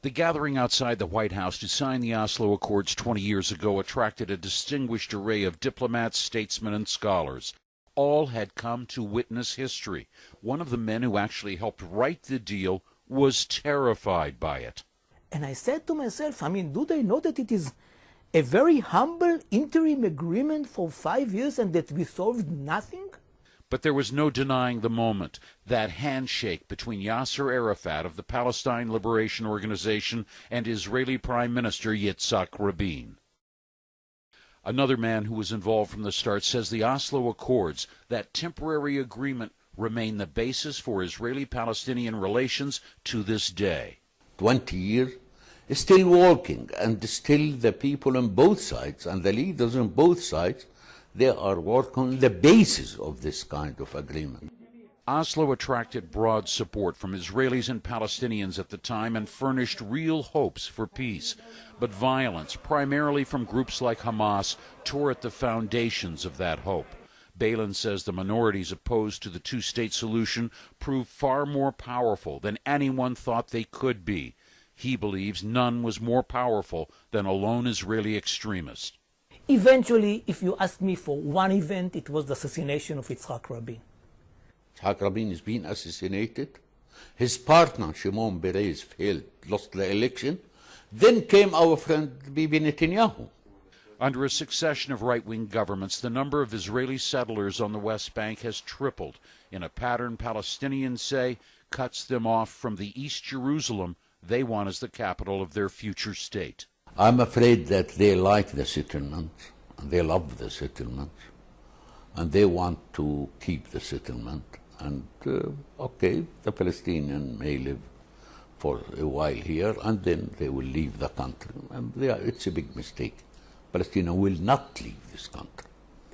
The gathering outside the White House to sign the Oslo Accords 20 years ago attracted a distinguished array of diplomats, statesmen, and scholars. All had come to witness history. One of the men who actually helped write the deal was terrified by it. And I said to myself, do they know that it is a very humble interim agreement for 5 years and that we solved nothing? But there was no denying the moment, that handshake between Yasser Arafat of the Palestine Liberation Organization and Israeli Prime Minister Yitzhak Rabin. Another man who was involved from the start says the Oslo Accords, that temporary agreement, remain the basis for Israeli-Palestinian relations to this day. 20 years, still working, and still the people on both sides and the leaders on both sides, they are working on the basis of this kind of agreement. Oslo attracted broad support from Israelis and Palestinians at the time and furnished real hopes for peace. But violence, primarily from groups like Hamas, tore at the foundations of that hope. Balin says the minorities opposed to the two-state solution proved far more powerful than anyone thought they could be. He believes none was more powerful than a lone Israeli extremist. Eventually, if you ask me for one event, it was the assassination of Yitzhak Rabin. Yitzhak Rabin has been assassinated. His partner, Shimon Peres, failed, lost the election. Then came our friend Bibi Netanyahu. Under a succession of right-wing governments, the number of Israeli settlers on the West Bank has tripled, in a pattern Palestinians say cuts them off from the East Jerusalem they want as the capital of their future state. I'm afraid that they like the settlement, and they love the settlement, and they want to keep the settlement. And, okay, the Palestinians may live for a while here, and then they will leave the country. And it's a big mistake. Palestinians will not leave this country.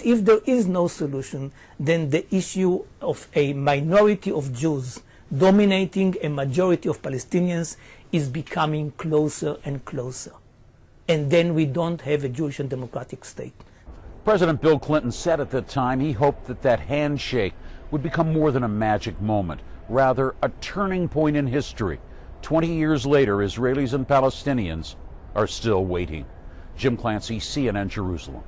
If there is no solution, then the issue of a minority of Jews dominating a majority of Palestinians is becoming closer and closer. And then we don't have a Jewish and democratic state. President Bill Clinton said at the time he hoped that that handshake would become more than a magic moment, rather a turning point in history. 20 years later, Israelis and Palestinians are still waiting. Jim Clancy, CNN, Jerusalem.